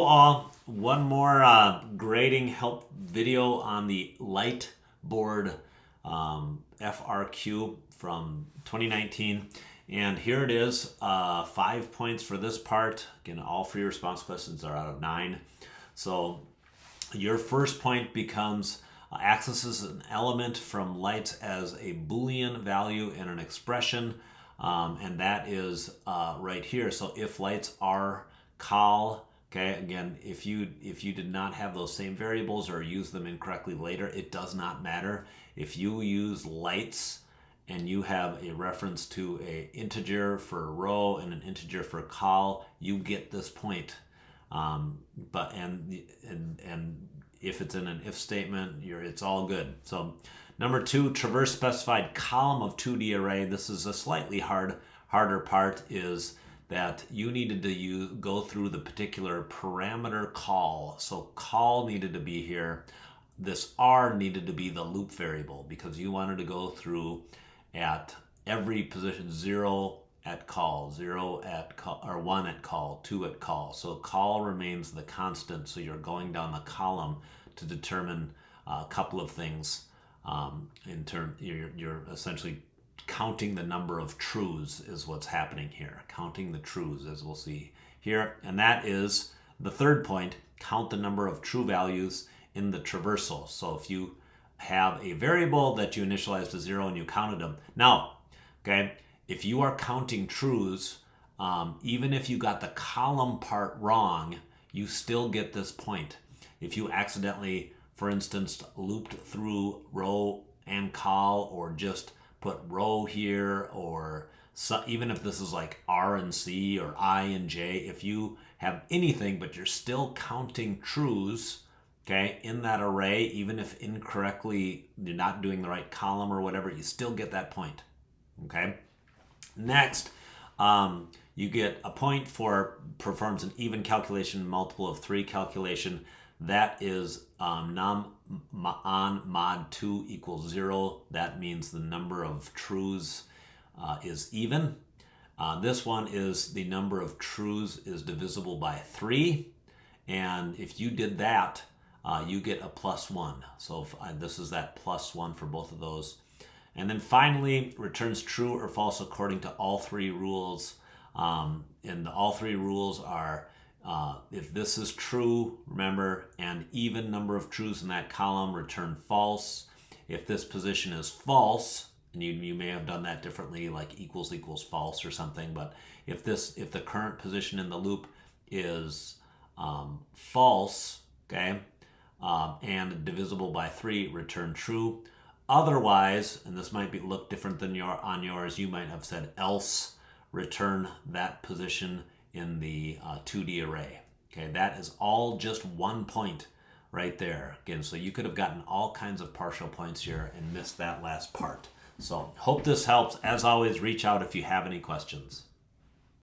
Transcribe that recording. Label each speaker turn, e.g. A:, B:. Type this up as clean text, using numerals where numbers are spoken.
A: One more grading help video on the LightBoard FRQ from 2019. And here it is, 5 points for this part. Again, all free response questions are out of 9. So your first point becomes accesses an element from lights as a Boolean value in an expression. And that is right here. So if lights are col. Okay, again, if you did not have those same variables or use them incorrectly later, it does not matter. If you use lights and you have a reference to a integer for row and an integer for col, you get this point. But if it's in an if statement, it's all good. So number 2, traverse specified column of 2D array. This is a slightly harder part, is that you needed to go through the particular parameter call. So call needed to be here. This R needed to be the loop variable because you wanted to go through at every position 0 at call, 0 at call, or 1 at call, 2 at call. So call remains the constant. So you're going down the column to determine a couple of things. You're essentially counting the number of trues is what's happening here. Counting the trues, as we'll see here. And that is the third point, count the number of true values in the traversal. So if you have a variable that you initialized to 0 and you counted them. Now, okay, if you are counting trues, even if you got the column part wrong, you still get this point. If you accidentally, for instance, looped through row and col, or just put row here, or even if this is like R and C or I and J, if you have anything but you're still counting trues, okay, in that array, even if incorrectly you're not doing the right column or whatever, you still get that point. Okay. Next, you get a point for performs an even calculation, multiple of 3 calculation. That is num on mod 2 equals 0. That means the number of trues is even. This one is the number of trues is divisible by 3. And if you did that, you get a +1. So this is that +1 for both of those. And then finally, returns true or false according to all 3 rules. And all 3 rules are, if this is true, remember, and even number of trues in that column, return false. If this position is false, and you may have done that differently, like equals equals false or something, but if the current position in the loop is false, okay, and divisible by 3, return true. Otherwise, and this might look different than on yours, you might have said else, return that position in the 2D array. Okay, that is all just 1 point right there. Again, so you could have gotten all kinds of partial points here and missed that last part. So hope this helps. As always, reach out if you have any questions.